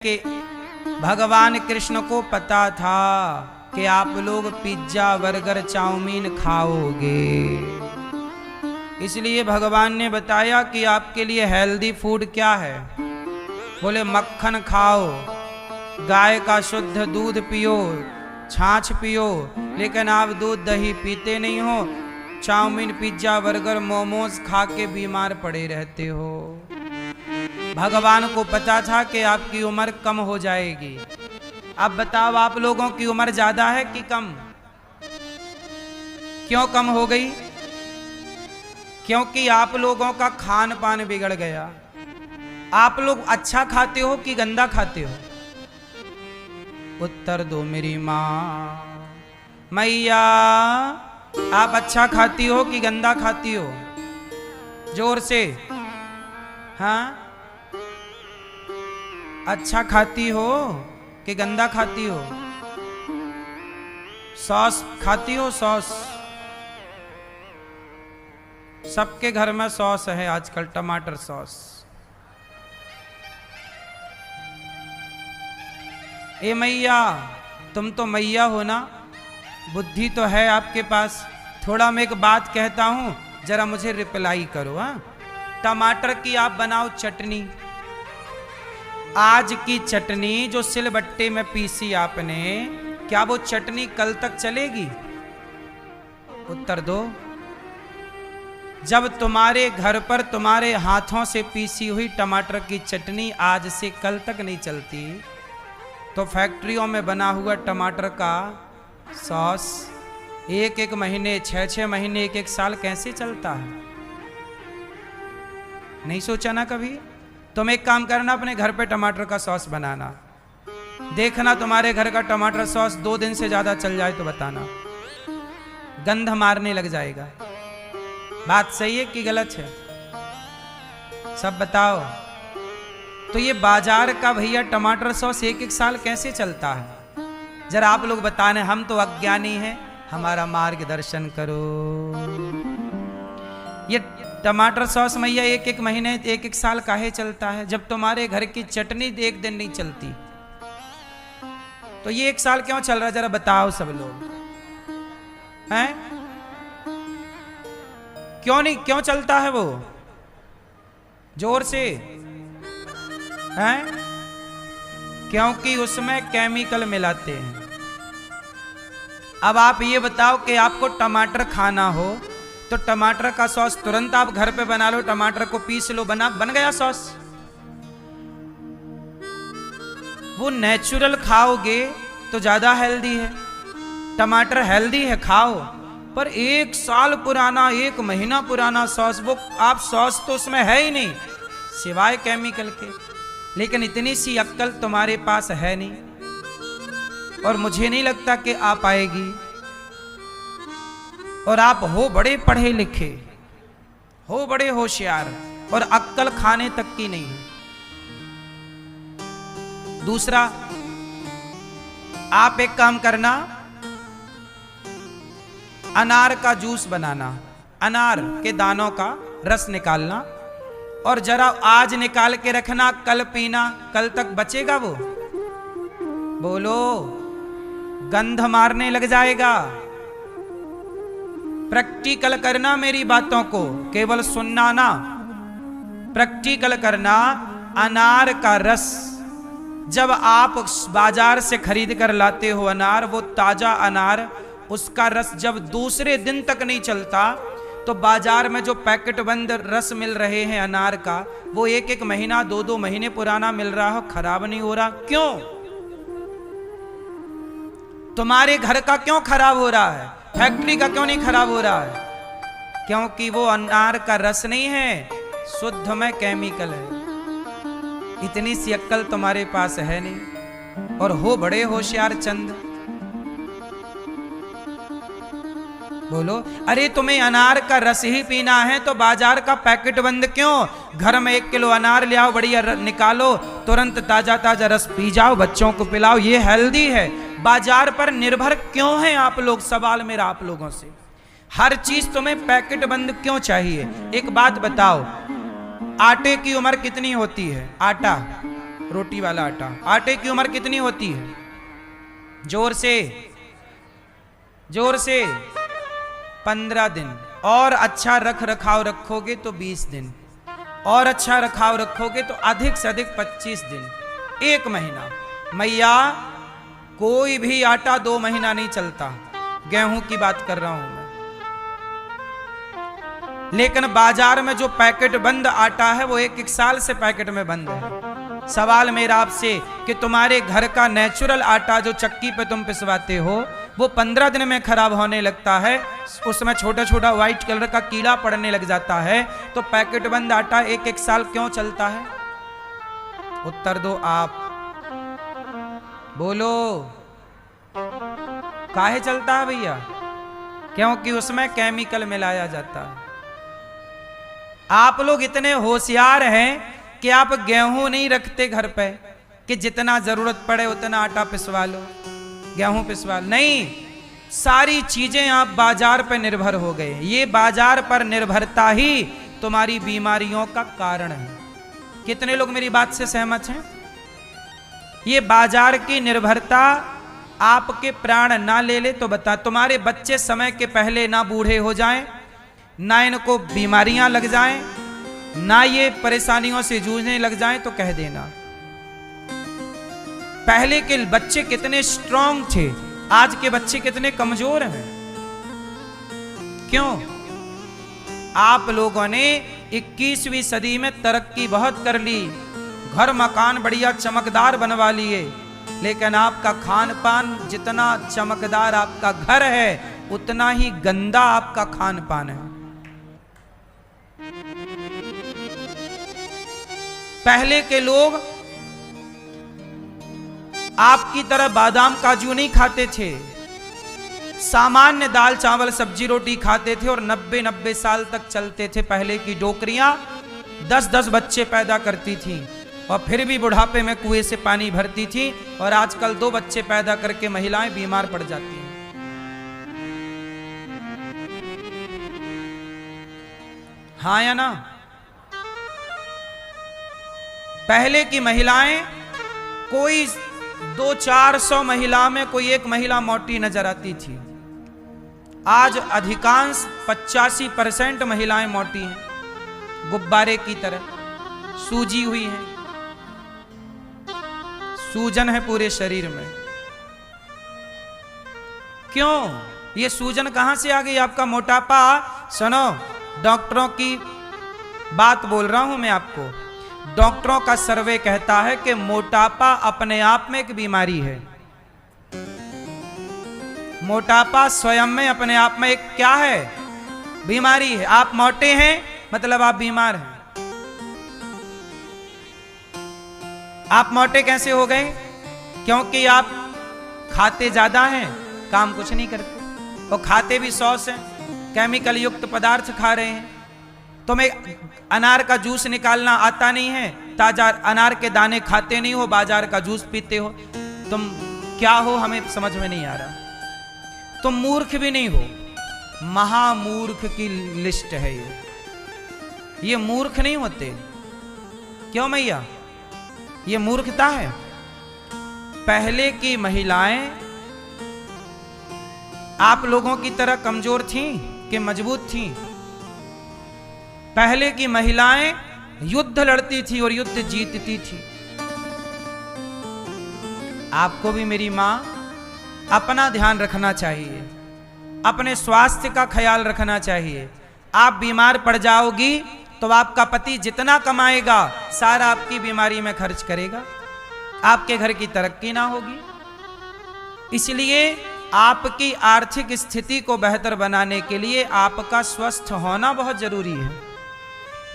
कि भगवान कृष्ण को पता था कि आप लोग पिज्जा बर्गर चाउमीन खाओगे, इसलिए भगवान ने बताया कि आपके लिए हेल्दी फूड क्या है। बोले मक्खन खाओ, गाय का शुद्ध दूध पियो, छाछ पियो, लेकिन आप दूध दही पीते नहीं हो, चाउमीन पिज्जा बर्गर मोमोज खा के बीमार पड़े रहते हो। भगवान को पता था कि आपकी उम्र कम हो जाएगी। अब बताओ, आप लोगों की उम्र ज्यादा है कि कम? क्यों कम हो गई? क्योंकि आप लोगों का खान पान बिगड़ गया। आप लोग अच्छा खाते हो कि गंदा खाते हो? उत्तर दो मेरी माँ। मैया, आप अच्छा खाती हो कि गंदा खाती हो? जोर से। हाँ, अच्छा खाती हो कि गंदा खाती हो? सॉस खाती हो? सॉस सबके घर में सॉस है आजकल, टमाटर सॉस। ए मैया, तुम तो मैया हो ना, बुद्धि तो है आपके पास। थोड़ा मैं एक बात कहता हूं, जरा मुझे रिप्लाई करो। हाँ, टमाटर की आप बनाओ चटनी। आज की चटनी जो सिलबट्टे में पीसी आपने, क्या वो चटनी कल तक चलेगी? उत्तर दो। जब तुम्हारे घर पर तुम्हारे हाथों से पीसी हुई टमाटर की चटनी आज से कल तक नहीं चलती, तो फैक्ट्रियों में बना हुआ टमाटर का सॉस एक एक महीने, 6-6 महीने, 1-1 साल कैसे चलता है? नहीं सोचा ना कभी? तुम एक काम करना, अपने घर पे टमाटर का सॉस बनाना, देखना तुम्हारे घर का टमाटर सॉस 2 दिन से ज्यादा चल जाए तो बताना, गंध मारने लग जाएगा। बात सही है कि गलत है? सब बताओ। तो ये बाजार का भैया टमाटर सॉस 1-1 साल कैसे चलता है? जरा आप लोग बताने, हम तो अज्ञानी हैं, हमारा मार्गदर्शन करो। ये टमाटर सॉस मैया 1-1 महीने, 1-1 साल काहे चलता है? जब तुम्हारे घर की चटनी 1 दिन नहीं चलती, तो ये 1 साल क्यों चल रहा है? जरा बताओ सब लोग। हैं? क्यों नहीं, क्यों चलता है वो? जोर से। हैं? क्योंकि उसमें केमिकल मिलाते हैं। अब आप ये बताओ कि आपको टमाटर खाना हो तो टमाटर का सॉस तुरंत आप घर पे बना लो, टमाटर को पीस लो, बन गया सॉस। वो नेचुरल खाओगे तो ज्यादा हेल्दी है। टमाटर हेल्दी है, खाओ, पर 1 साल पुराना, 1 महीना पुराना सॉस, वो आप सॉस तो उसमें है ही नहीं सिवाय केमिकल के। लेकिन इतनी सी अक्ल तुम्हारे पास है नहीं, और मुझे नहीं लगता कि आ पाएगी। और आप हो बड़े पढ़े लिखे, हो बड़े होशियार, और अक्ल खाने तक की नहीं है। दूसरा, आप एक काम करना, अनार का जूस बनाना, अनार के दानों का रस निकालना, और जरा आज निकाल के रखना, कल पीना, कल तक बचेगा वो। बोलो, गंध मारने लग जाएगा। प्रैक्टिकल करना मेरी बातों को, केवल सुनना ना, प्रैक्टिकल करना। अनार का रस जब आप बाजार से खरीद कर लाते हो अनार, वो ताजा अनार, उसका रस जब दूसरे दिन तक नहीं चलता, तो बाजार में जो पैकेट बंद रस मिल रहे हैं अनार का, वो 1-1 महीना, 2-2 महीने पुराना मिल रहा हो, खराब नहीं हो रहा। क्यों? तुम्हारे घर का क्यों खराब हो रहा है? फैक्ट्री का क्यों नहीं खराब हो रहा है? क्योंकि वो अनार का रस नहीं है, शुद्ध में केमिकल है। इतनी सी अक्ल तुम्हारे पास है नहीं, और हो बड़े होशियार चंद। बोलो, अरे तुम्हें अनार का रस ही पीना है तो बाजार का पैकेट बंद क्यों? घर में 1 किलो अनार ले आओ, बढ़िया निकालो, तुरंत ताजा ताजा रस पी जाओ, बच्चों को पिलाओ, ये हेल्दी है। बाजार पर निर्भर क्यों हैं आप लोग? सवाल मेरा आप लोगों से, हर चीज तुम्हें पैकेट बंद क्यों चाहिए? एक बात बताओ, आटे की उम्र कितनी होती है? आटा रोटी वाला आटा। आटे की उम्र कितनी होती है? जोर से, जोर से 15 दिन। और अच्छा रख रखाव रखोगे तो 20 दिन, और अच्छा रखाव रखोगे तो अधिक से अधिक 25 दिन, 1 महीना। मैया कोई भी आटा 2 महीना नहीं चलता, गेहूं की बात कर रहा हूं मैं। लेकिन बाजार में जो पैकेट बंद आटा है वो 1-1 साल से पैकेट में बंद है। सवाल मेरा आपसे कि तुम्हारे घर का नेचुरल आटा जो चक्की पे तुम पिसवाते हो वो 15 दिन में खराब होने लगता है, उसमें छोटा छोटा व्हाइट कलर का कीड़ा पड़ने लग जाता है, तो पैकेट बंद आटा 1-1 साल क्यों चलता है? उत्तर दो आप, बोलो। काहे चलता है भैया? क्योंकि उसमें केमिकल मिलाया जाता है। आप लोग इतने होशियार हैं कि आप गेहूं नहीं रखते घर पे कि जितना जरूरत पड़े उतना आटा पिसवा लो, गेहूं पिसवा लो। नहीं, सारी चीजें आप बाजार पर निर्भर हो गए। ये बाजार पर निर्भरता ही तुम्हारी बीमारियों का कारण है। कितने लोग मेरी बात से सहमत हैं? ये बाजार की निर्भरता आपके प्राण ना ले ले तो बता, तुम्हारे बच्चे समय के पहले ना बूढ़े हो जाएं, ना इनको बीमारियां लग जाएं, ना ये परेशानियों से जूझने लग जाएं, तो कह देना। पहले के बच्चे कितने स्ट्रांग थे, आज के बच्चे कितने कमजोर हैं। क्यों? आप लोगों ने 21वीं सदी में तरक्की बहुत कर ली, घर मकान बढ़िया चमकदार बनवा लिए, लेकिन आपका खान पान, जितना चमकदार आपका घर है उतना ही गंदा आपका खान पान है। पहले के लोग आपकी तरह बादाम काजू नहीं खाते थे, सामान्य दाल चावल सब्जी रोटी खाते थे और 90-90 साल तक चलते थे। पहले की डोकरियां 10-10 बच्चे पैदा करती थी और फिर भी बुढ़ापे में कुएं से पानी भरती थी, और आजकल 2 बच्चे पैदा करके महिलाएं बीमार पड़ जाती हैं। हाँ या ना? पहले की महिलाएं, कोई 200-400 महिला में कोई एक महिला मोटी नजर आती थी। आज अधिकांश 85% महिलाएं मोटी हैं, गुब्बारे की तरह सूजी हुई हैं, सूजन है पूरे शरीर में। क्यों? ये सूजन कहां से आ गई? आपका मोटापा। सुनो, डॉक्टरों की बात बोल रहा हूं मैं आपको। डॉक्टरों का सर्वे कहता है कि मोटापा अपने आप में एक बीमारी है। मोटापा स्वयं में अपने आप में एक क्या है? बीमारी है। आप मोटे हैं मतलब आप बीमार हैं। आप मोटे कैसे हो गए? क्योंकि आप खाते ज्यादा हैं, काम कुछ नहीं करते, और खाते भी 100 से, केमिकल युक्त पदार्थ खा रहे हैं। तुम्हें अनार का जूस निकालना आता नहीं है, ताजा अनार के दाने खाते नहीं हो, बाजार का जूस पीते हो। तुम क्या हो हमें समझ में नहीं आ रहा। तुम मूर्ख भी नहीं हो, महामूर्ख की लिस्ट है ये मूर्ख नहीं होते। क्यों मैया? ये मूर्खता है। पहले की महिलाएं आप लोगों की तरह कमजोर थीं कि मजबूत थीं? पहले की महिलाएं युद्ध लड़ती थी और युद्ध जीतती थी। आपको भी मेरी मां अपना ध्यान रखना चाहिए, अपने स्वास्थ्य का ख्याल रखना चाहिए। आप बीमार पड़ जाओगी तो आपका पति जितना कमाएगा सारा आपकी बीमारी में खर्च करेगा, आपके घर की तरक्की ना होगी। इसलिए आपकी आर्थिक स्थिति को बेहतर बनाने के लिए आपका स्वस्थ होना बहुत जरूरी है।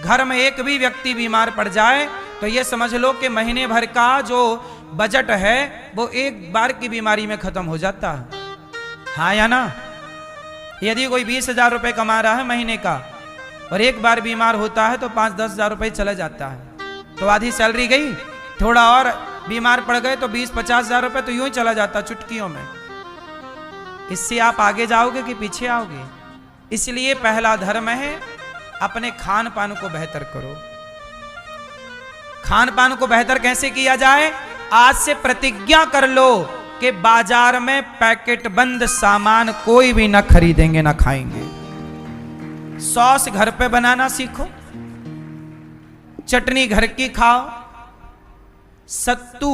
घर में एक भी व्यक्ति बीमार पड़ जाए तो यह समझ लो कि महीने भर का जो बजट है वो एक बार की बीमारी में खत्म हो जाता है। हाँ या ना? यदि कोई 20,000 रुपए कमा रहा है महीने का और एक बार बीमार होता है तो 5-10 हजार रुपए चला जाता है, तो आधी सैलरी गई। थोड़ा और बीमार पड़ गए तो 20-50 हजार रुपए तो यूं ही चला जाता चुटकियों में। इससे आप आगे जाओगे कि पीछे आओगे? इसलिए पहला धर्म है अपने खान पान को बेहतर करो। खान पान को बेहतर कैसे किया जाए? आज से प्रतिज्ञा कर लो कि बाजार में पैकेट बंद सामान कोई भी ना खरीदेंगे ना खाएंगे। सॉस घर पे बनाना सीखो, चटनी घर की खाओ। सत्तू,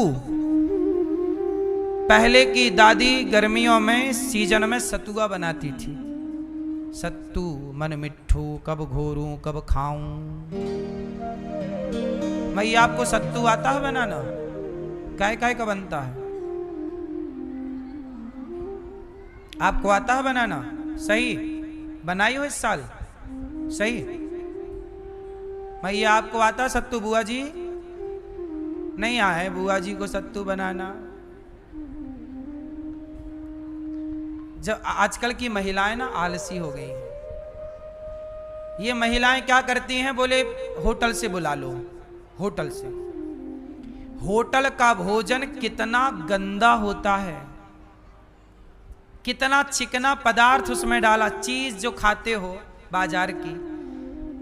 पहले की दादी गर्मियों में सीजन में सतुआ बनाती थी। सत्तू मन मिठू कब घोरूं कब खाऊं। भैया आपको सत्तू आता है बनाना? काय काय का बनता है? आपको आता है बनाना? सही बनाई हो इस साल? सही। भैया आपको आता है सत्तू? बुआ जी नहीं आए बुआ जी को सत्तू बनाना। जब आजकल की महिलाएं ना आलसी हो गई हैं। ये महिलाएं क्या करती हैं? बोले होटल से बुला लो, होटल से। होटल का भोजन कितना गंदा होता है, कितना चिकना पदार्थ उसमें डाला। चीज जो खाते हो बाजार की,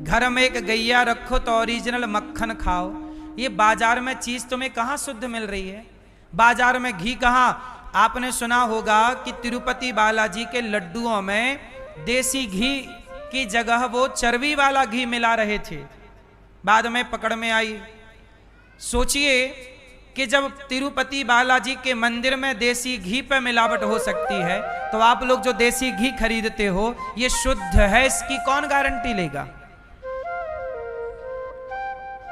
घर में एक गैया रखो तो ओरिजिनल मक्खन खाओ। ये बाजार में चीज तुम्हें कहां शुद्ध मिल रही है? बाजार में घी कहां? आपने सुना होगा कि तिरुपति बालाजी के लड्डुओं में देसी घी की जगह वो चर्बी वाला घी मिला रहे थे, बाद में पकड़ में आई। सोचिए कि जब तिरुपति बालाजी के मंदिर में देसी घी पे मिलावट हो सकती है, तो आप लोग जो देसी घी खरीदते हो ये शुद्ध है, इसकी कौन गारंटी लेगा?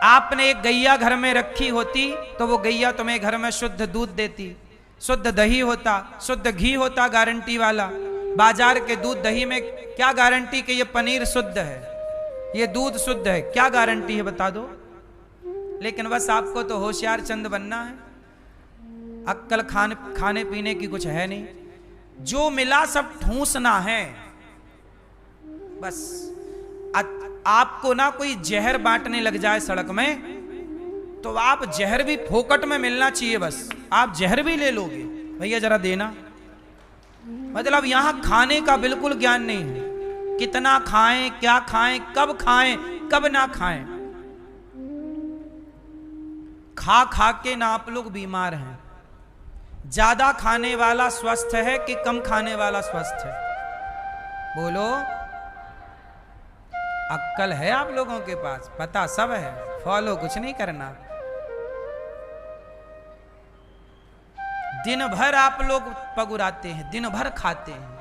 आपने एक गैया घर में रखी होती तो वो गैया तुम्हें घर में शुद्ध दूध देती, शुद्ध दही होता, शुद्ध घी होता गारंटी वाला। बाजार के दूध दही में क्या गारंटी कि ये पनीर शुद्ध है, ये दूध शुद्ध है? क्या गारंटी है बता दो? लेकिन बस आपको तो होशियार चंद बनना है, अक्कल खाने पीने की कुछ है नहीं। जो मिला सब ठूंसना है बस। आपको ना कोई जहर बांटने लग जाए सड़क में तो आप जहर भी फोकट में मिलना चाहिए, बस आप जहर भी ले लोगे। भैया जरा देना। मतलब यहां खाने का बिल्कुल ज्ञान नहीं है, कितना खाएं, क्या खाएं, कब ना खाएं। खा खा के ना आप लोग बीमार हैं। ज्यादा खाने वाला स्वस्थ है कि कम खाने वाला स्वस्थ है? बोलो। अक्कल है आप लोगों के पास, पता सब है, फॉलो कुछ नहीं करना। दिन भर आप लोग पगुराते हैं, दिन भर खाते हैं।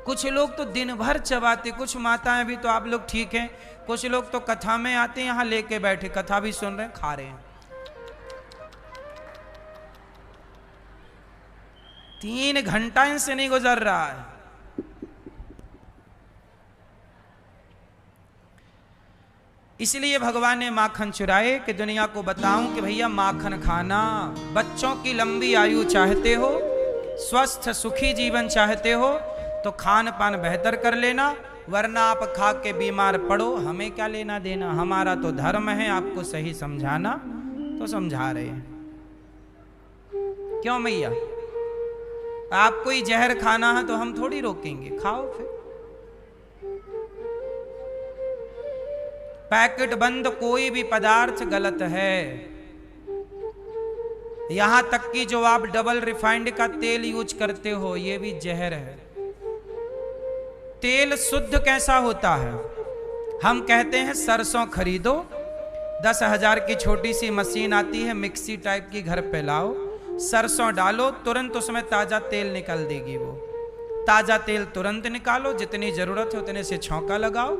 कुछ लोग तो दिन भर चबाते, कुछ माताएं भी तो आप लोग ठीक हैं, कुछ लोग तो कथा में आते हैं, यहां लेके बैठे कथा भी सुन रहे हैं, खा रहे हैं। 3 घंटा इनसे नहीं गुजर रहा है। इसलिए भगवान ने माखन चुराए कि दुनिया को बताऊं कि भैया माखन खाना। बच्चों की लंबी आयु चाहते हो, स्वस्थ सुखी जीवन चाहते हो तो खान पान बेहतर कर लेना, वरना आप खा के बीमार पड़ो, हमें क्या लेना देना। हमारा तो धर्म है आपको सही समझाना, तो समझा रहे हैं। क्यों मैया? आपको ही जहर खाना है तो हम थोड़ी रोकेंगे, खाओ फिर। पैकेट बंद कोई भी पदार्थ गलत है। यहां तक कि जो आप डबल रिफाइंड का तेल यूज करते हो ये भी जहर है। तेल शुद्ध कैसा होता है? हम कहते हैं सरसों खरीदो, 10,000 की छोटी सी मशीन आती है, मिक्सी टाइप की, घर पे लाओ, सरसों डालो, तुरंत उसमें ताजा तेल निकल देगी। वो ताजा तेल तुरंत निकालो, जितनी जरूरत है उतने से छौंका लगाओ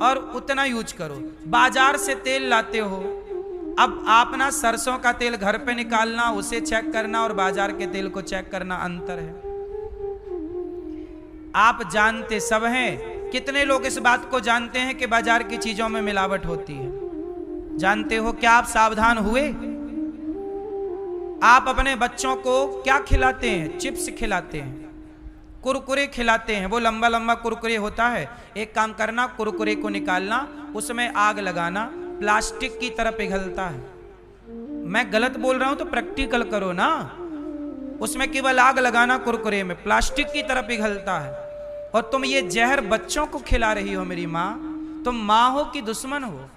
और उतना यूज करो। बाजार से तेल लाते हो, अब आप ना सरसों का तेल घर पे निकालना, उसे चेक करना और बाजार के तेल को चेक करना, अंतर है। आप जानते सब हैं। कितने लोग इस बात को जानते हैं कि बाजार की चीजों में मिलावट होती है? जानते हो? क्या आप सावधान हुए? आप अपने बच्चों को क्या खिलाते हैं? चिप्स खिलाते हैं, कुरकुरे खिलाते हैं, वो लंबा लंबा कुरकुरे होता है। एक काम करना, कुरकुरे को निकालना, उसमें आग लगाना, प्लास्टिक की तरह पिघलता है। मैं गलत बोल रहा हूं तो प्रैक्टिकल करो ना। उसमें केवल आग लगाना, कुरकुरे में प्लास्टिक की तरह पिघलता है। और तुम ये जहर बच्चों को खिला रही हो। मेरी माँ, तुम माँ हो कि दुश्मन हो?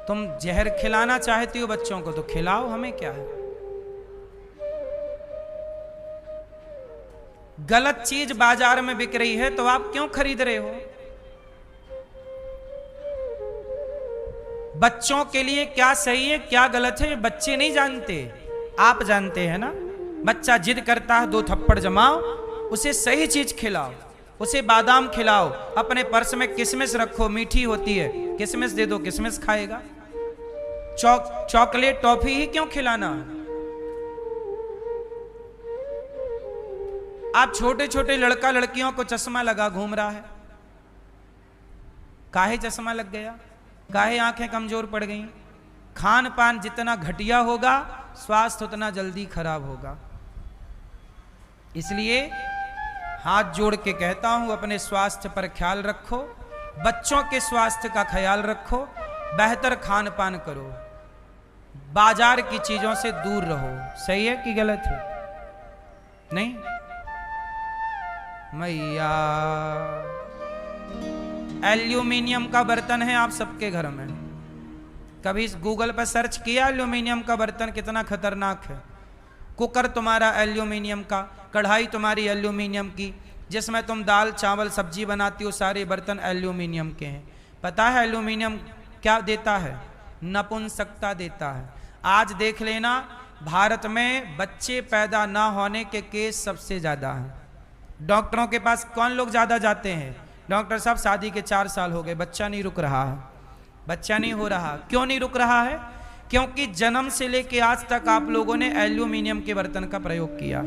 तुम जहर खिलाना चाहती हो बच्चों को तो खिलाओ, हमें क्या है। गलत चीज बाजार में बिक रही है तो आप क्यों खरीद रहे हो? बच्चों के लिए क्या सही है क्या गलत है बच्चे नहीं जानते, आप जानते हैं ना। बच्चा जिद करता है 2 थप्पड़ जमाओ, उसे सही चीज खिलाओ, उसे बादाम खिलाओ, अपने पर्स में किशमिश रखो, मीठी होती है, किशमिश दे दो, किशमिश खाएगा। चॉकलेट टॉफी ही क्यों खिलाना? आप छोटे छोटे लड़का लड़कियों को चश्मा लगा घूम रहा है, काहे चश्मा लग गया, काहे आंखें कमजोर पड़ गई? खान पान जितना घटिया होगा स्वास्थ्य उतना जल्दी खराब होगा। इसलिए हाथ जोड़ के कहता हूं अपने स्वास्थ्य पर ख्याल रखो, बच्चों के स्वास्थ्य का ख्याल रखो, बेहतर खान पान करो, बाजार की चीजों से दूर रहो। सही है कि गलत है? नहीं मैया, एल्यूमिनियम का बर्तन है आप सबके घर में, कभी गूगल पर सर्च किया एल्यूमिनियम का बर्तन कितना खतरनाक है? कुकर तुम्हारा एल्यूमिनियम का, कढ़ाई तुम्हारी एल्यूमिनियम की, जिसमें तुम दाल चावल सब्जी बनाती हो सारे बर्तन एल्यूमिनियम के हैं। पता है एल्यूमिनियम क्या देता है? नपुंसकता देता है। आज देख लेना भारत में बच्चे पैदा ना होने के केस सबसे ज्यादा हैं। डॉक्टरों के पास कौन लोग ज्यादा जाते हैं? डॉक्टर साहब शादी के 4 साल हो गए, बच्चा नहीं रुक रहा है, बच्चा नहीं हो रहा। क्यों नहीं रुक रहा है? क्योंकि जन्म से लेके आज तक आप लोगों ने एल्यूमिनियम के बर्तन का प्रयोग किया।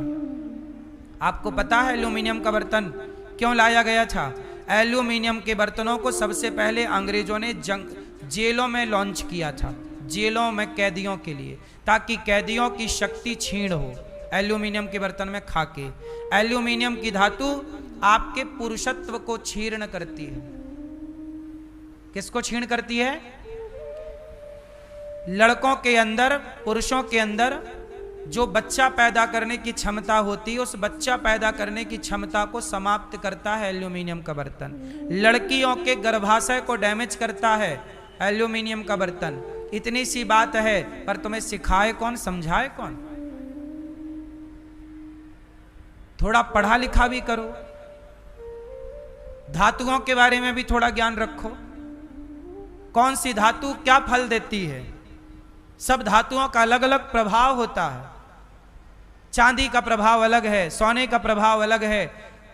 आपको पता है एल्यूमिनियम का बर्तन क्यों लाया गया था? एल्यूमिनियम के बर्तनों को सबसे पहले अंग्रेजों ने जेलों में लॉन्च किया था, जेलों में कैदियों के लिए, ताकि कैदियों की शक्ति क्षीण हो एल्यूमिनियम के बर्तन में खा के। एल्यूमिनियम की धातु आपके पुरुषत्व को क्षीण करती है। किसको क्षीण करती है? लड़कों के अंदर, पुरुषों के अंदर जो बच्चा पैदा करने की क्षमता होती है, उस बच्चा पैदा करने की क्षमता को समाप्त करता है एल्यूमिनियम का बर्तन। लड़कियों के गर्भाशय को डैमेज करता है एल्यूमिनियम का बर्तन। इतनी सी बात है, पर तुम्हें सिखाए कौन, समझाए कौन? थोड़ा पढ़ा लिखा भी करो, धातुओं के बारे में भी थोड़ा ज्ञान रखो, कौन सी धातु क्या फल देती है। सब धातुओं का अलग अलग प्रभाव होता है। चांदी का प्रभाव अलग है, सोने का प्रभाव अलग है,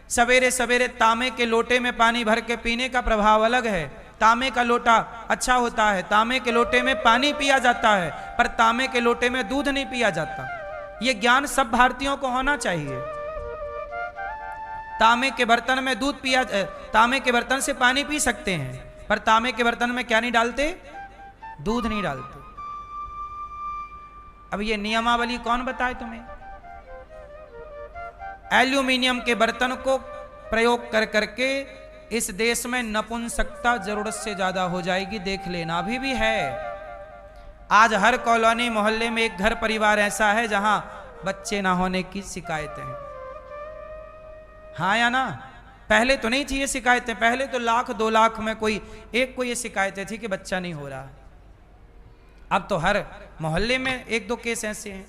सवेरे सवेरे तांबे के लोटे में पानी भर के पीने का प्रभाव अलग है। तांबे का लोटा अच्छा होता है, तांबे के लोटे में पानी पिया जाता है, पर तांबे के लोटे में दूध नहीं पिया जाता। यह ज्ञान सब भारतीयों को होना चाहिए। तांबे के बर्तन में दूध पिया, तांबे के बर्तन से पानी पी सकते हैं, पर तांबे के बर्तन में क्या नहीं डालते? दूध नहीं डालते। अब ये नियमावली कौन बताए तुम्हें? एल्यूमिनियम के बर्तन को प्रयोग कर करके इस देश में नपुंसकता जरूरत से ज्यादा हो जाएगी, देख लेना। अभी भी है, आज हर कॉलोनी मोहल्ले में एक घर परिवार ऐसा है जहां बच्चे ना होने की शिकायतें हैं। हाँ या ना? पहले तो नहीं थी ये शिकायतें, पहले तो 1-2 लाख में कोई एक को ये शिकायतें थी कि बच्चा नहीं हो रहा है। अब तो हर मोहल्ले में 1-2 केस ऐसे हैं।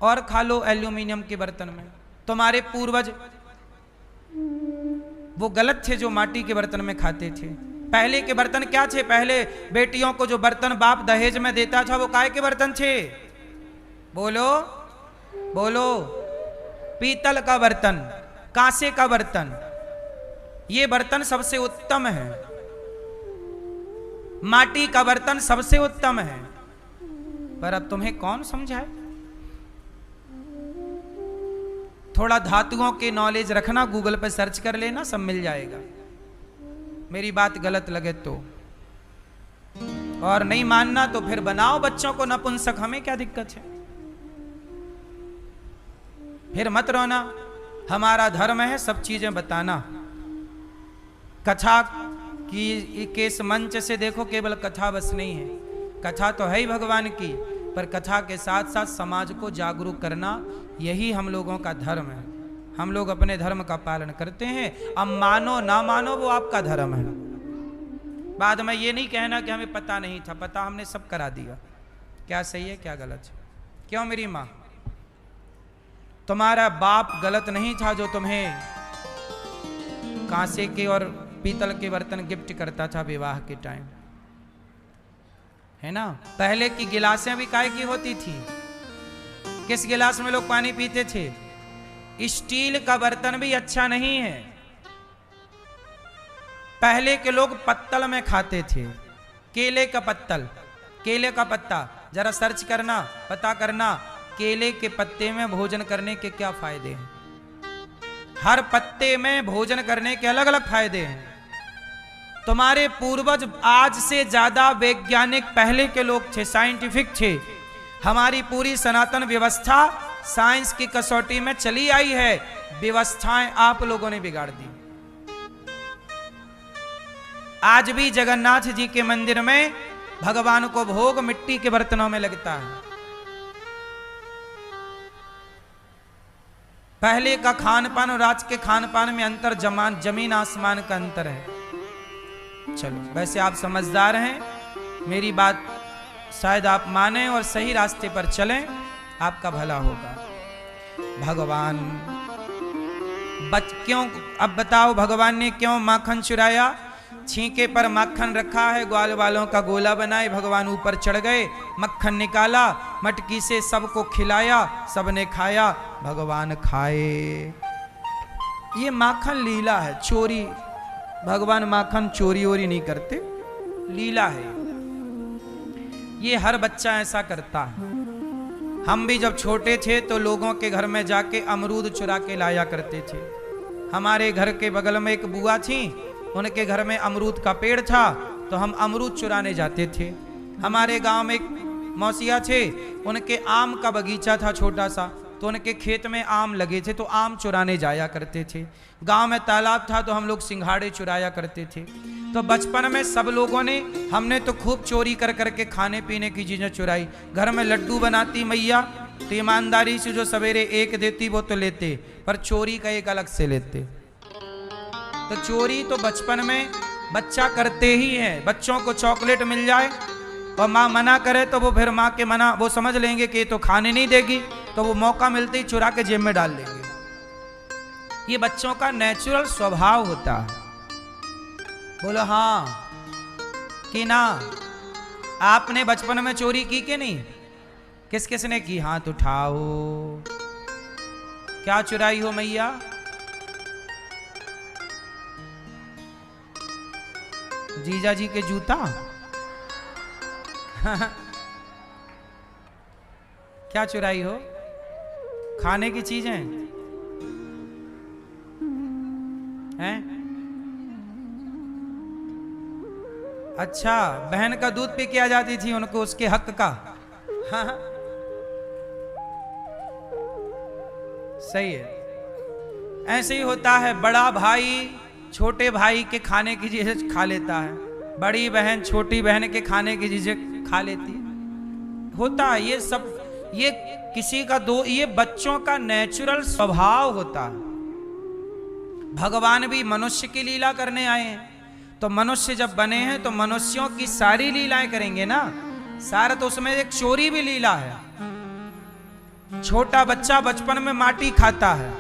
और खा लो एल्यूमिनियम के बर्तन में। तुम्हारे पूर्वज वो गलत थे जो माटी के बर्तन में खाते थे। पहले के बर्तन क्या थे? पहले बेटियों को जो बर्तन बाप दहेज में देता था वो काय के बर्तन थे? बोलो बोलो। पीतल का बर्तन, कांसे का बर्तन, ये बर्तन सबसे उत्तम है। माटी का बर्तन सबसे उत्तम है। पर अब तुम्हें कौन समझाए? थोड़ा धातुओं के नॉलेज रखना, गूगल पर सर्च कर लेना, सब मिल जाएगा। मेरी बात गलत लगे तो, और नहीं मानना तो फिर बनाओ बच्चों को नपुंसक, हमें क्या दिक्कत है? फिर मत रोना, हमारा धर्म है सब चीजें बताना। कथा की के इस मंच से देखो, केवल कथा बस नहीं है, कथा तो है ही भगवान की, पर कथा के साथ साथ समाज को जागरूक करना, यही हम लोगों का धर्म है। हम लोग अपने धर्म का पालन करते हैं। अब मानो ना मानो वो आपका धर्म है। बाद में ये नहीं कहना कि हमें पता नहीं था, पता हमने सब करा दिया। क्या सही है क्या गलत है? क्यों मेरी माँ, तुम्हारा बाप गलत नहीं था जो तुम्हें कांसे के और पीतल के बर्तन गिफ्ट करता था विवाह के टाइम, है ना? पहले की गिलासें भी काहे की होती थी? किस गिलास में लोग पानी पीते थे? स्टील का बर्तन भी अच्छा नहीं है। पहले के लोग पत्तल में खाते थे, केले का पत्तल, केले का पत्ता, जरा सर्च करना, पता करना केले के पत्ते में भोजन करने के क्या फायदे हैं। हर पत्ते में भोजन करने के अलग अलग फायदे हैं। तुम्हारे पूर्वज आज से ज्यादा वैज्ञानिक पहले के लोग थे, साइंटिफिक थे। हमारी पूरी सनातन व्यवस्था साइंस की कसौटी में चली आई है, व्यवस्थाएं आप लोगों ने बिगाड़ दी। आज भी जगन्नाथ जी के मंदिर में भगवान को भोग मिट्टी के बर्तनों में लगता है। पहले का खान पान और आज के खान पान में अंतर जमीन आसमान का अंतर है। चलो, वैसे आप समझदार हैं, मेरी बात शायद आप माने और सही रास्ते पर चलें, आपका भला होगा। भगवान क्यों, अब बताओ भगवान ने क्यों माखन चुराया? छींके पर माखन रखा है, ग्वाल वालों का गोला बनाए, भगवान ऊपर चढ़ गए, मक्खन निकाला, मटकी से सबको खिलाया, सबने खाया, भगवान खाए। ये माखन लीला है, चोरी। भगवान माखन चोरी वोरी नहीं करते, लीला है। ये हर बच्चा ऐसा करता है। हम भी जब छोटे थे तो लोगों के घर में जाके अमरूद चुरा के लाया करते थे। हमारे घर के बगल में एक बुआ थी, उनके घर में अमरूद का पेड़ था, तो हम अमरूद चुराने जाते थे। हमारे गांव में एक मौसिया थे, उनके आम का बगीचा था छोटा सा, तो उनके खेत में आम लगे थे, तो आम चुराने जाया करते थे। गांव में तालाब था, तो हम लोग सिंघाड़े चुराया करते थे। तो बचपन में सब लोगों ने, हमने तो खूब चोरी कर करके खाने पीने की चीजें चुराई। घर में लड्डू बनाती मैया, तो ईमानदारी से जो सवेरे एक देती वो तो लेते, पर चोरी का एक अलग से लेते। तो चोरी तो बचपन में बच्चा करते ही है। बच्चों को चॉकलेट मिल जाए और माँ मना करे तो वो फिर माँ के मना वो समझ लेंगे कि ये तो खाने नहीं देगी, तो वो मौका मिलते ही चुरा के जेब में डाल लेंगे। ये बच्चों का नेचुरल स्वभाव होता है। बोलो हाँ कि ना? आपने बचपन में चोरी की कि नहीं? किस किस ने की? हाथ उठाओ। क्या चुराई हो मैया? जीजा जी के जूता? क्या चुराई हो? खाने की चीजें हैं? अच्छा, बहन का दूध पी के आ जाती थी उनको, उसके हक का। हाँ सही है। ऐसे ही होता है, बड़ा भाई छोटे भाई के खाने की चीजें खा लेता है, बड़ी बहन छोटी बहन के खाने की चीजें खा लेती है। होता है ये सब, ये किसी का ये बच्चों का नेचुरल स्वभाव होता है। भगवान भी मनुष्य की लीला करने आए हैं, तो मनुष्य जब बने हैं तो मनुष्यों की सारी लीलाएं करेंगे ना। सारा तो उसमें एक चोरी भी लीला है। छोटा बच्चा बचपन में माटी खाता है,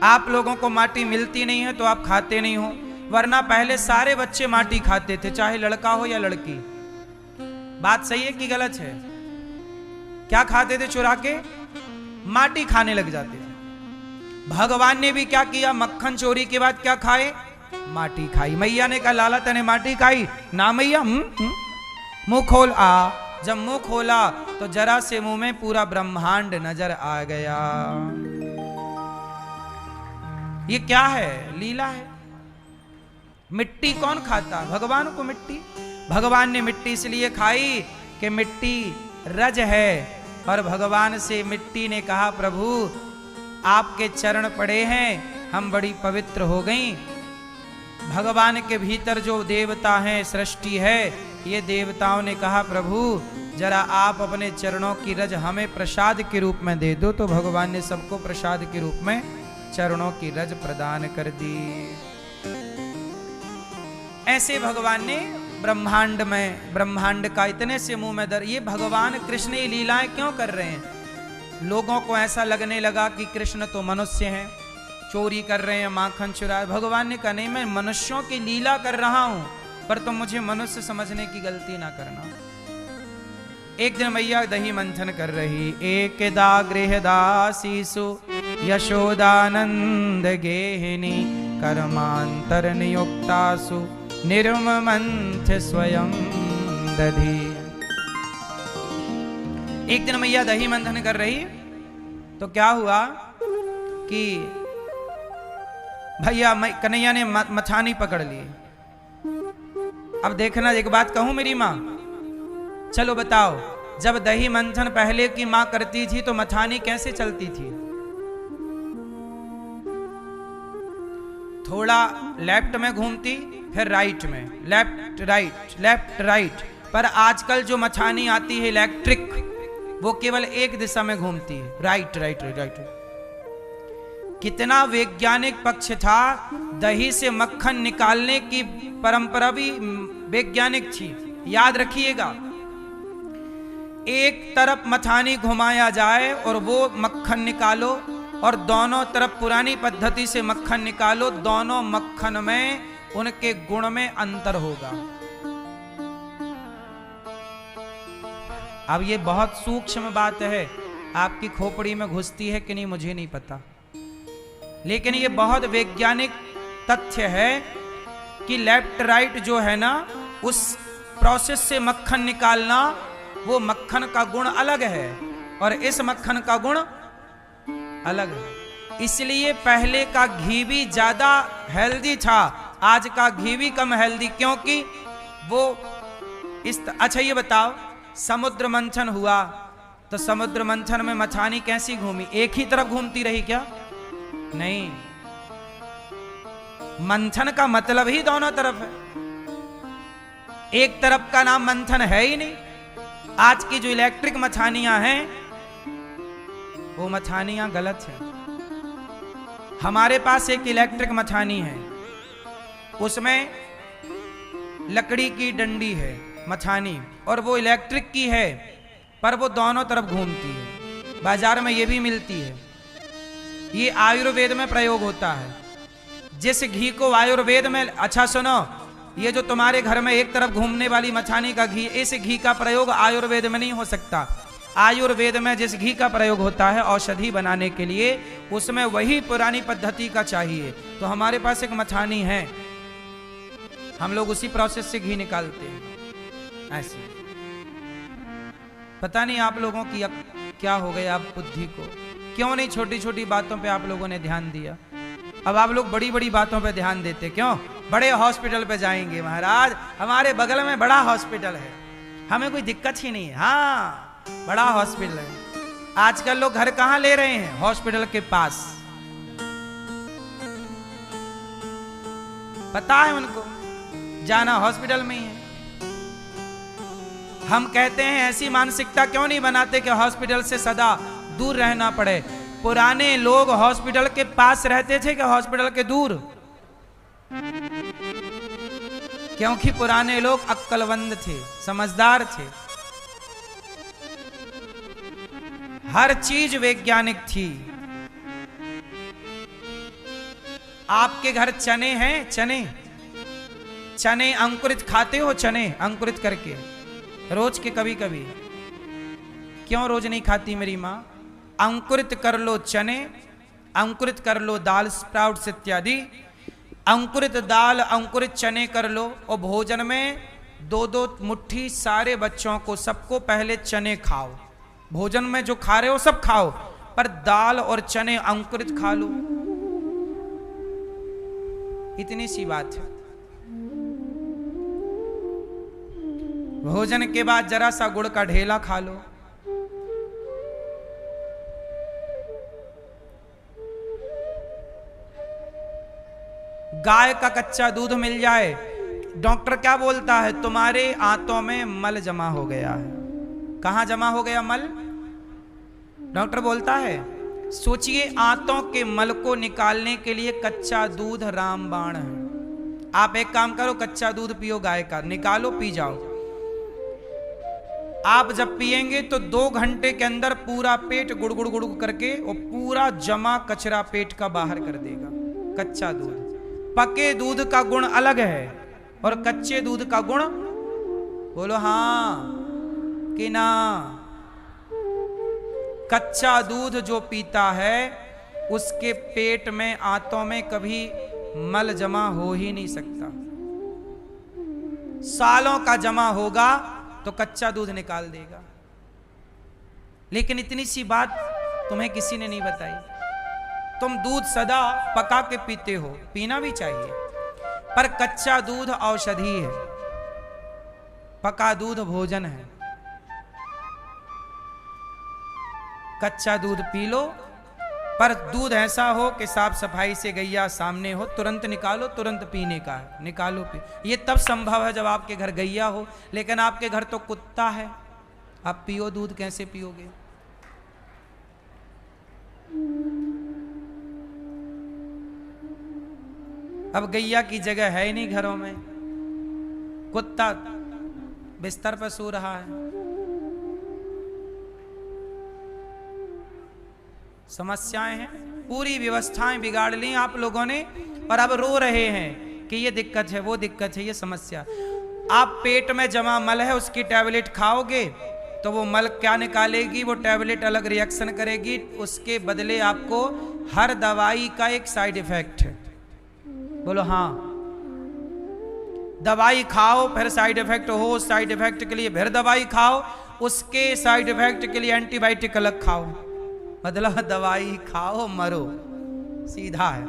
आप लोगों को माटी मिलती नहीं है तो आप खाते नहीं हो, वरना पहले सारे बच्चे माटी खाते थे, चाहे लड़का हो या लड़की। बात सही है कि गलत है? क्या खाते थे? चुरा के माटी खाने लग जाते थे। भगवान ने भी क्या किया? मक्खन चोरी के बाद क्या खाए? माटी खाई। मैया ने कहा लाला तने माटी खाई ना मैया? मुंह खोल। जब मुंह खोला तो जरा से मुंह में पूरा ब्रह्मांड नजर आ गया। ये क्या है? लीला है। मिट्टी कौन खाता? भगवान को मिट्टी। भगवान ने मिट्टी इसलिए खाई कि मिट्टी रज है, पर भगवान से मिट्टी ने कहा प्रभु आपके चरण पड़े हैं, हम बड़ी पवित्र हो गई। भगवान के भीतर जो देवता हैं, सृष्टि है, ये देवताओं ने कहा प्रभु जरा आप अपने चरणों की रज हमें प्रसाद के रूप में दे दो, तो भगवान ने सबको प्रसाद के रूप में चरणों की रज प्रदान कर दी। ऐसे भगवान ने ब्रह्मांड में, ब्रह्मांड का इतने से मुंह में दर, ये भगवान कृष्ण ये लीलाएं क्यों कर रहे हैं? लोगों को ऐसा लगने लगा कि कृष्ण तो मनुष्य हैं, चोरी कर रहे हैं, माखन चुरा। भगवान ने कहा नहीं, मैं मनुष्यों की लीला कर रहा हूं, पर तुम मुझे मनुष्य समझने की गलती ना करना। एक दिन मैया दही मंथन कर रही, एकदा गृहदासीसु यशोदानंद गेहिनी कर्मांतर नियुक्तासु निर्ममंथ स्वयं दधी। एक दिन मैया दही मंथन कर रही तो क्या हुआ कि भैया कन्हैया ने मछानी पकड़ ली। अब देखना, एक बात कहूं मेरी माँ, चलो बताओ, जब दही मंथन पहले की मां करती थी तो मछानी कैसे चलती थी? थोड़ा लेफ्ट में घूमती, फिर राइट में, लेफ्ट राइट लेफ्ट राइट। पर आजकल जो मछानी आती है इलेक्ट्रिक, वो केवल एक दिशा में घूमती है, राइट राइट राइट राइट। कितना वैज्ञानिक पक्ष था, दही से मक्खन निकालने की परंपरा भी वैज्ञानिक थी। याद रखिएगा, एक तरफ मछानी घुमाया जाए और वो मक्खन निकालो, और दोनों तरफ पुरानी पद्धति से मक्खन निकालो, दोनों मक्खन में उनके गुण में अंतर होगा। अब ये बहुत सूक्ष्म बात है, आपकी खोपड़ी में घुसती है कि नहीं मुझे नहीं पता, लेकिन ये बहुत वैज्ञानिक तथ्य है कि लेफ्ट राइट जो है ना, उस प्रोसेस से मक्खन निकालना, वो मक्खन का गुण अलग है और इस मक्खन का गुण अलग है। इसलिए पहले का घी भी ज्यादा हेल्दी था, आज का घी भी कम हेल्दी, क्योंकि वो अच्छा ये बताओ, समुद्र मंथन हुआ तो समुद्र मंथन में मछानी कैसी घूमी? एक ही तरफ घूमती रही क्या? नहीं, मंथन का मतलब ही दोनों तरफ है, एक तरफ का नाम मंथन है ही नहीं। आज की जो इलेक्ट्रिक मछानियां हैं वो मछानियां गलत हैं। हमारे पास एक इलेक्ट्रिक मछानी है, उसमें लकड़ी की डंडी है मछानी, और वो इलेक्ट्रिक की है, पर वो दोनों तरफ घूमती है। बाजार में ये भी मिलती है, ये आयुर्वेद में प्रयोग होता है। जिस घी को आयुर्वेद में, अच्छा सुनो, ये जो तुम्हारे घर में एक तरफ घूमने वाली मछानी का घी, इस घी का प्रयोग आयुर्वेद में नहीं हो सकता। आयुर्वेद में जिस घी का प्रयोग होता है औषधि बनाने के लिए, उसमें वही पुरानी पद्धति का चाहिए। तो हमारे पास एक मछानी है, हम लोग उसी प्रोसेस से घी निकालते हैं। ऐसे पता नहीं आप लोगों की क्या हो गया, आप बुद्धि को क्यों नहीं छोटी छोटी बातों पे आप लोगों ने ध्यान दिया। अब आप लोग बड़ी बड़ी बातों पे ध्यान देते क्यों? बड़े हॉस्पिटल पे जाएंगे महाराज, हमारे बगल में बड़ा हॉस्पिटल है, हमें कोई दिक्कत ही नहीं है। हाँ, बड़ा हॉस्पिटल है। आजकल लोग घर कहां ले रहे हैं? हॉस्पिटल के पास। पता है उनको, जाना हॉस्पिटल में ही है। हम कहते हैं ऐसी मानसिकता क्यों नहीं बनाते कि हॉस्पिटल से सदा दूर रहना पड़े। पुराने लोग हॉस्पिटल के पास रहते थे कि हॉस्पिटल के दूर? क्योंकि पुराने लोग अक्लमंद थे, समझदार थे, हर चीज वैज्ञानिक थी। आपके घर चने हैं? चने अंकुरित खाते हो? चने अंकुरित करके रोज के कभी कभी? क्यों रोज नहीं खाती मेरी माँ? अंकुरित कर लो चने, अंकुरित कर लो दाल स्प्राउट्स इत्यादि, अंकुरित दाल अंकुरित चने कर लो, और भोजन में 2-2 मुट्ठी सारे बच्चों को, सबको पहले चने खाओ। भोजन में जो खा रहे हो सब खाओ, पर दाल और चने अंकुरित खा लो। इतनी सी बात है। भोजन के बाद जरा सा गुड़ का ढेला खा लो। गाय का कच्चा दूध मिल जाए, डॉक्टर क्या बोलता है? तुम्हारे आंतों में मल जमा हो गया है। कहां जमा हो गया मल? डॉक्टर बोलता है। सोचिए, आंतों के मल को निकालने के लिए कच्चा दूध रामबाण है। आप एक काम करो, कच्चा दूध पियो गाय का, निकालो पी जाओ। आप जब पिएंगे तो 2 घंटे के अंदर पूरा पेट गुड़गुड़ गुड़गुड़ करके और पूरा जमा कचरा पेट का बाहर कर देगा कच्चा दूध। पके दूध का गुण अलग है और कच्चे दूध का गुण, बोलो हाँ कि ना। कच्चा दूध जो पीता है उसके पेट में, आंतों में कभी मल जमा हो ही नहीं सकता। सालों का जमा होगा तो कच्चा दूध निकाल देगा। लेकिन इतनी सी बात तुम्हें किसी ने नहीं बताई। तुम दूध सदा पका के पीते हो, पीना भी चाहिए, पर कच्चा दूध औषधि है, पका दूध भोजन है। कच्चा दूध पी लो, पर दूध ऐसा हो कि साफ सफाई से गैया सामने हो, तुरंत निकालो, तुरंत पीने का है, निकालो पी। ये तब संभव है जब आपके घर गैया हो, लेकिन आपके घर तो कुत्ता है, आप पियो दूध कैसे पियोगे? अब गैया की जगह है ही नहीं घरों में, कुत्ता बिस्तर पर सो रहा है। समस्याएं हैं, पूरी व्यवस्थाएं बिगाड़ ली आप लोगों ने, और अब रो रहे हैं कि ये दिक्कत है, वो दिक्कत है, ये समस्या। आप पेट में जमा मल है, उसकी टैबलेट खाओगे तो वो मल क्या निकालेगी? वो टैबलेट अलग रिएक्शन करेगी, उसके बदले आपको हर दवाई का एक साइड इफेक्ट है। बोलो हाँ। दवाई खाओ फिर साइड इफेक्ट हो, साइड इफेक्ट के लिए फिर दवाई खाओ, उसके साइड इफेक्ट के लिए एंटीबायोटिक अलग खाओ। मतलब दवाई खाओ मरो, सीधा है।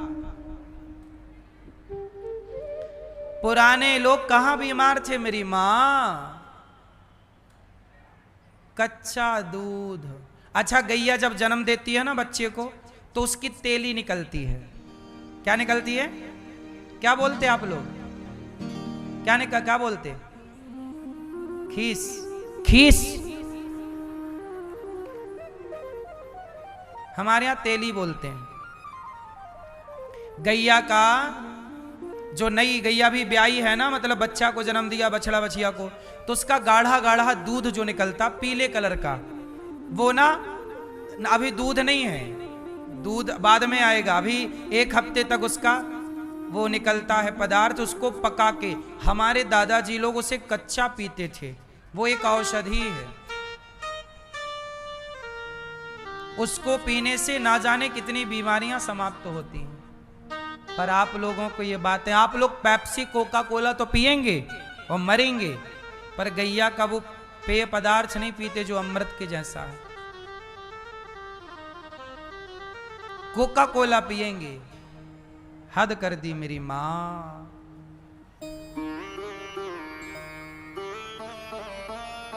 पुराने लोग कहां बीमार थे मेरी मां? कच्चा दूध। अच्छा, गैया जब जन्म देती है ना बच्चे को, तो उसकी तेली निकलती है। क्या निकलती है? क्या बोलते आप लोग? क्या बोलते? खीस। खीस हमारे यहां तेली बोलते हैं। गैया का जो नई गैया भी ब्याई है ना, मतलब बच्चा को जन्म दिया, बछड़ा बछिया को, तो उसका गाढ़ा गाढ़ा दूध जो निकलता पीले कलर का, वो ना अभी दूध नहीं है, दूध बाद में आएगा। अभी 1 हफ्ते तक उसका वो निकलता है पदार्थ, उसको पका के हमारे दादाजी लोग उसे कच्चा पीते थे। वो एक औषधि है, उसको पीने से ना जाने कितनी बीमारियां समाप्त होती हैं। पर आप लोगों को ये बात है, आप लोग पेप्सी कोका कोला तो पिएंगे और मरेंगे, पर गैया का वो पेय पदार्थ नहीं पीते जो अमृत के जैसा है। कोका कोला पिएंगे, हद कर दी मेरी मां।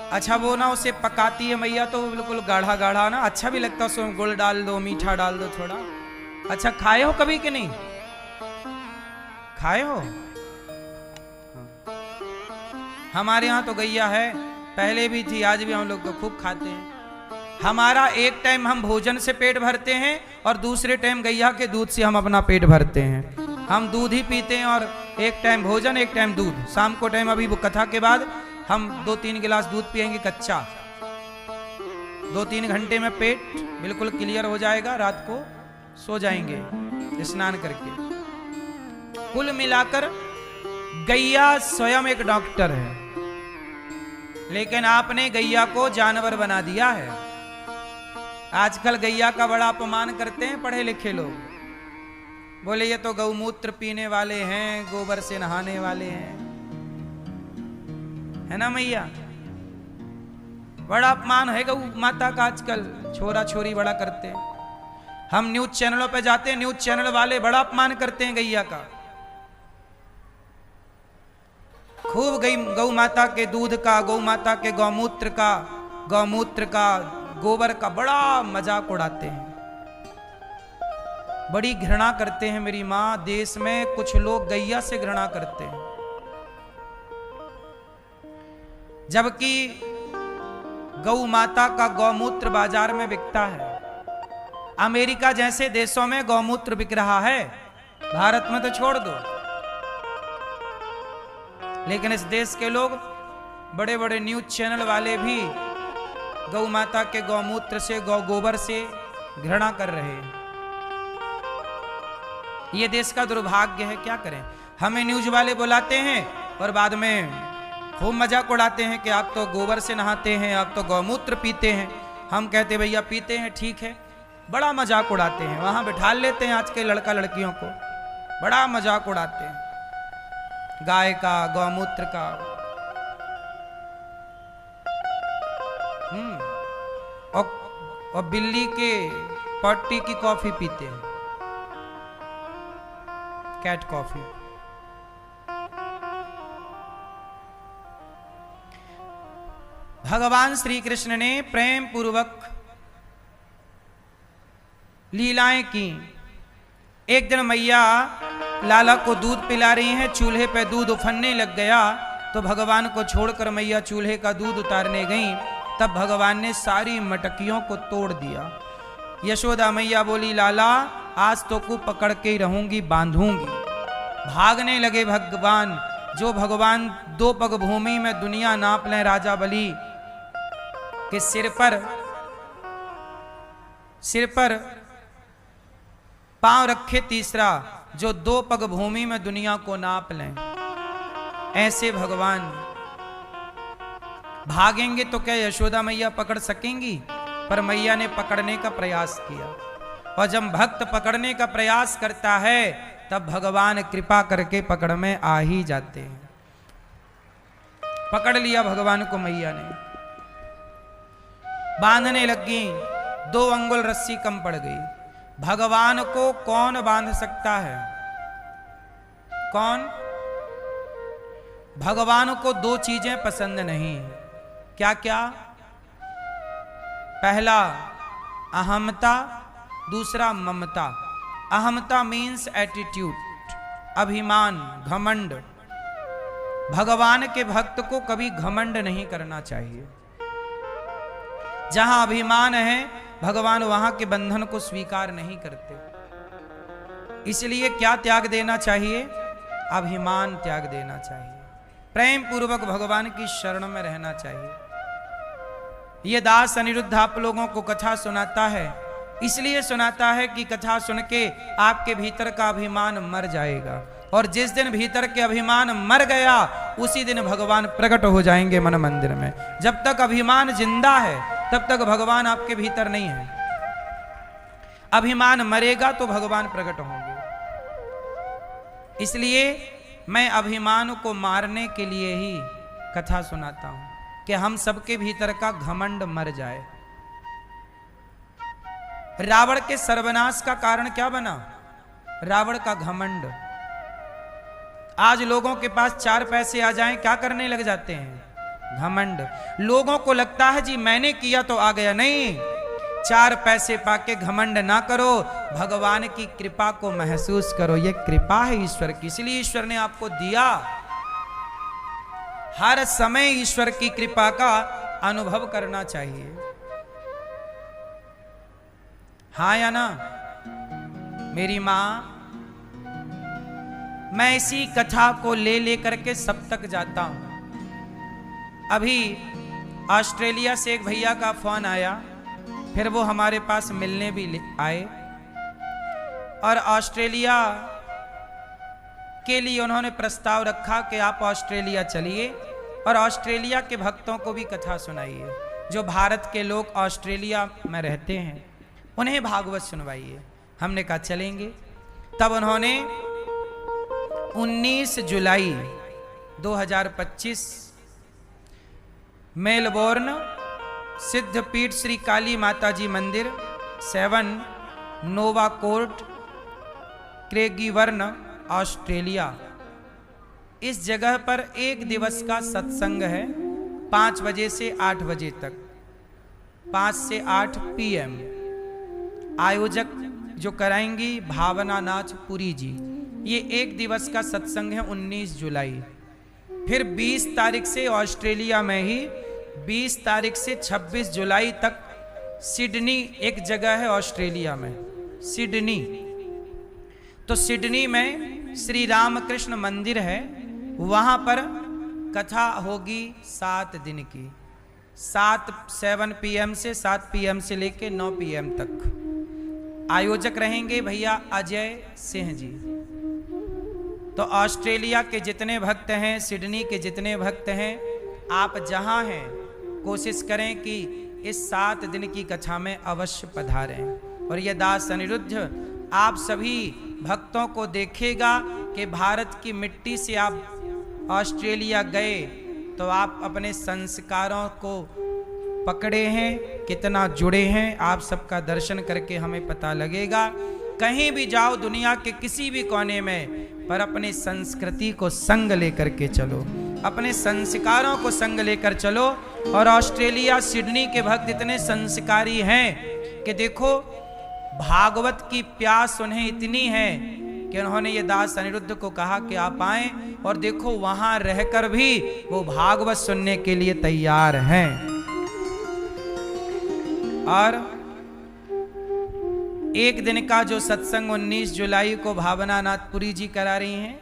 अच्छा, वो ना उसे पकाती है मैया, तो बिल्कुल गाढ़ा गाढ़ा ना अच्छा भी लगता है, उसमें गुड़ डाल दो, मीठा डाल दो थोड़ा। अच्छा, खाए हो कभी कि नहीं? खाए हो? हमारे यहाँ तो गैया है, पहले भी थी, आज भी हम लोग तो खूब खाते हैं। हमारा एक टाइम हम भोजन से पेट भरते हैं और दूसरे टाइम गैया के दूध से हम अपना पेट भरते हैं। हम दूध ही पीते हैं और एक टाइम भोजन, एक टाइम दूध। शाम को टाइम अभी वो कथा के बाद हम 2-3 गिलास दूध पिएंगे कच्चा। 2-3 घंटे में पेट बिल्कुल क्लियर हो जाएगा, रात को सो जाएंगे स्नान करके। कुल मिलाकर गैया स्वयं एक डॉक्टर है, लेकिन आपने गैया को जानवर बना दिया है। आजकल गैया का बड़ा अपमान करते हैं पढ़े लिखे लोग, बोले ये तो गौमूत्र पीने वाले हैं, गोबर से नहाने वाले हैं, है ना मैया? बड़ा अपमान है गौ माता का आजकल, छोरा छोरी बड़ा करते हैं। हम न्यूज चैनलों पे जाते हैं, न्यूज चैनल वाले बड़ा अपमान करते हैं गैया का। खूब गौ माता के दूध का, गौ माता के गौमूत्र का, गोबर का बड़ा मजाक उड़ाते हैं, बड़ी घृणा करते हैं मेरी मां। देश में कुछ लोग गैया से घृणा करते हैं, जबकि गौ माता का गौमूत्र बाजार में बिकता है। अमेरिका जैसे देशों में गौमूत्र बिक रहा है, भारत में तो छोड़ दो। लेकिन इस देश के लोग, बड़े बड़े न्यूज चैनल वाले भी गौ माता के गौमूत्र से, गौ गोबर से घृणा कर रहे हैं। ये देश का दुर्भाग्य है, क्या करें। हमें न्यूज वाले बुलाते हैं और बाद में खूब मजाक उड़ाते हैं कि आप तो गोबर से नहाते हैं, आप तो गौमूत्र पीते हैं। हम कहते भैया पीते हैं, ठीक है। बड़ा मजाक उड़ाते हैं, वहां बिठा लेते हैं आज के लड़का लड़कियों को, बड़ा मजाक उड़ाते हैं गाय का, गौमूत्र का। और बिल्ली के पट्टी की कॉफी पीते हैं, कैट कॉफी। भगवान श्री कृष्ण ने प्रेम पूर्वक लीलाएं की। एक दिन मैया लाला को दूध पिला रही हैं, चूल्हे पे दूध उफनने लग गया तो भगवान को छोड़कर मैया चूल्हे का दूध उतारने गई। तब भगवान ने सारी मटकियों को तोड़ दिया। यशोदा मैया बोली, लाला आज तो को पकड़ के ही रहूंगी, बांधूंगी। भागने लगे भगवान। जो भगवान 2 पग भूमि में दुनिया नाप लें राजा बलि के सिर पर पांव रखे तीसरा, जो 2 पग भूमि में दुनिया को नाप लें, ऐसे भगवान भागेंगे तो क्या यशोदा मैया पकड़ सकेंगी? पर मैया ने पकड़ने का प्रयास किया। और जब भक्त पकड़ने का प्रयास करता है तब भगवान कृपा करके पकड़ में आ ही जाते हैं। पकड़ लिया भगवान को मैया ने, बांधने लगी। 2 अंगुल रस्सी कम पड़ गई। भगवान को कौन बांध सकता है? कौन? भगवान को 2 चीजें पसंद नहीं। क्या क्या? पहला अहमता, दूसरा ममता। अहमता मीन्स एटीट्यूड, अभिमान, घमंड। भगवान के भक्त को कभी घमंड नहीं करना चाहिए। जहां अभिमान है भगवान वहां के बंधन को स्वीकार नहीं करते। इसलिए क्या त्याग देना चाहिए? अभिमान त्याग देना चाहिए। प्रेम पूर्वक भगवान की शरण में रहना चाहिए। ये दास अनिरुद्ध आप लोगों को कथा सुनाता है, इसलिए सुनाता है कि कथा सुन के आपके भीतर का अभिमान मर जाएगा। और जिस दिन भीतर के अभिमान मर गया उसी दिन भगवान प्रकट हो जाएंगे मन मंदिर में। जब तक अभिमान जिंदा है तब तक भगवान आपके भीतर नहीं है। अभिमान मरेगा तो भगवान प्रकट होंगे। इसलिए मैं अभिमान को मारने के लिए ही कथा सुनाता हूं कि हम सबके भीतर का घमंड मर जाए। रावण के सर्वनाश का कारण क्या बना? रावण का घमंड। आज लोगों के पास 4 पैसे आ जाएं, क्या करने लग जाते हैं? घमंड। लोगों को लगता है जी मैंने किया तो आ गया। नहीं, 4 पैसे पाके घमंड ना करो, भगवान की कृपा को महसूस करो। ये कृपा है ईश्वर की, इसलिए ईश्वर ने आपको दिया। हर समय ईश्वर की कृपा का अनुभव करना चाहिए। हाँ या ना? मेरी मां, मैं इसी कथा को ले लेकर के सब तक जाता हूं। अभी ऑस्ट्रेलिया से एक भैया का फोन आया, फिर वो हमारे पास मिलने भी आए और ऑस्ट्रेलिया के लिए उन्होंने प्रस्ताव रखा कि आप ऑस्ट्रेलिया चलिए और ऑस्ट्रेलिया के भक्तों को भी कथा सुनाइए। जो भारत के लोग ऑस्ट्रेलिया में रहते हैं उन्हें भागवत सुनवाइए। हमने कहा चलेंगे। तब उन्होंने 19 जुलाई 2025 मेलबोर्न सिद्धपीठ श्री काली माता जी मंदिर 7 नोवा कोर्ट क्रेगीवर्न ऑस्ट्रेलिया, इस जगह पर 1 दिवस का सत्संग है 5 बजे से 8 बजे तक, 5 से 8 PM। आयोजक जो कराएंगी भावना नाच पुरी जी। ये 1 दिवस का सत्संग है 19 जुलाई। फिर 20 तारीख से ऑस्ट्रेलिया में ही 20 तारीख से 26 जुलाई तक सिडनी एक जगह है ऑस्ट्रेलिया में, सिडनी। तो सिडनी में श्री रामकृष्ण मंदिर है, वहां पर कथा होगी 7 दिन की, 7 PM से 7 PM से लेके 9 PM तक। आयोजक रहेंगे भैया अजय सिंह जी। तो ऑस्ट्रेलिया के जितने भक्त हैं, सिडनी के जितने भक्त हैं, आप जहां हैं कोशिश करें कि इस 7 दिन की कथा में अवश्य पधारें। और यह दास अनिरुद्ध आप सभी भक्तों को देखेगा कि भारत की मिट्टी से आप ऑस्ट्रेलिया गए तो आप अपने संस्कारों को पकड़े हैं, कितना जुड़े हैं, आप सबका दर्शन करके हमें पता लगेगा। कहीं भी जाओ दुनिया के किसी भी कोने में, पर अपने संस्कृति को संग लेकर के चलो, अपने संस्कारों को संग लेकर चलो। और ऑस्ट्रेलिया सिडनी के भक्त इतने संस्कारी हैं कि देखो भागवत की प्यास उन्हें इतनी है कि उन्होंने ये दास अनिरुद्ध को कहा कि आप आए, और देखो वहां रहकर भी वो भागवत सुनने के लिए तैयार हैं। और एक दिन का जो सत्संग 19 जुलाई को भावना नाथपुरी जी करा रही हैं,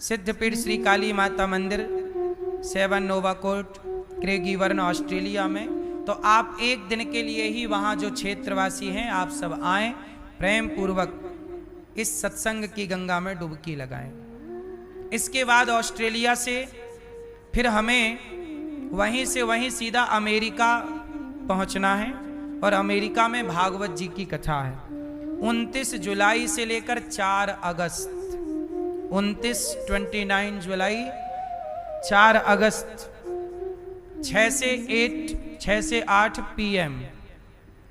सिद्धपीठ श्री काली माता मंदिर 7 नोवा कोर्ट, क्रेगीवर्न, ऑस्ट्रेलिया में। तो आप एक दिन के लिए ही वहाँ जो क्षेत्रवासी हैं आप सब आएं, प्रेम पूर्वक इस सत्संग की गंगा में डुबकी लगाएं। इसके बाद ऑस्ट्रेलिया से फिर हमें वहीं सीधा अमेरिका पहुंचना है, और अमेरिका में भागवत जी की कथा है 29 जुलाई से लेकर 4 अगस्त, 29 जुलाई 4 अगस्त 6 से 8 PM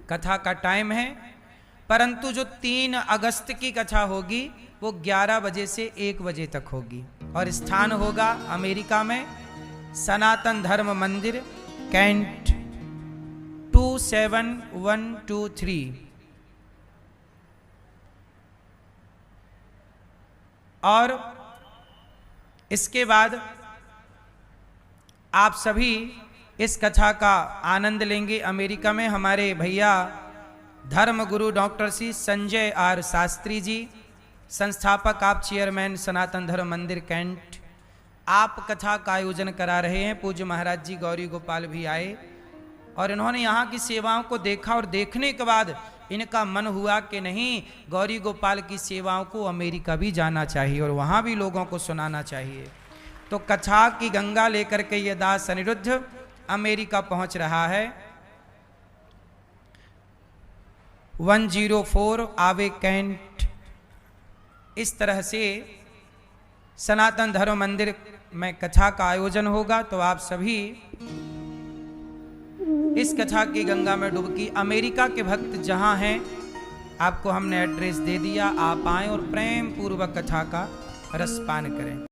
कथा का टाइम है। परंतु जो 3 अगस्त की कथा होगी वो 11 बजे से 1 बजे तक होगी, और स्थान होगा अमेरिका में सनातन धर्म मंदिर, कैंट 27123। और इसके बाद आप सभी इस कथा का आनंद लेंगे। अमेरिका में हमारे भैया धर्म गुरु डॉक्टर श्री संजय R शास्त्री जी, संस्थापक, आप चेयरमैन सनातन धर्म मंदिर कैंट, आप कथा का आयोजन करा रहे हैं। पूज्य महाराज जी गौरी गोपाल भी आए, और इन्होंने यहाँ की सेवाओं को देखा, और देखने के बाद इनका मन हुआ कि नहीं, गौरी गोपाल की सेवाओं को अमेरिका भी जाना चाहिए और वहाँ भी लोगों को सुनाना चाहिए। तो कथा की गंगा लेकर के ये दास अनिरुद्ध अमेरिका पहुँच रहा है। 104 आवे कैंट। इस तरह से सनातन धर्म मंदिर में कथा का आयोजन होगा। तो आप सभी इस कथा की गंगा में डुबकी, अमेरिका के भक्त जहां हैं आपको हमने एड्रेस दे दिया, आप आएं और प्रेम पूर्वक कथा का रसपान करें।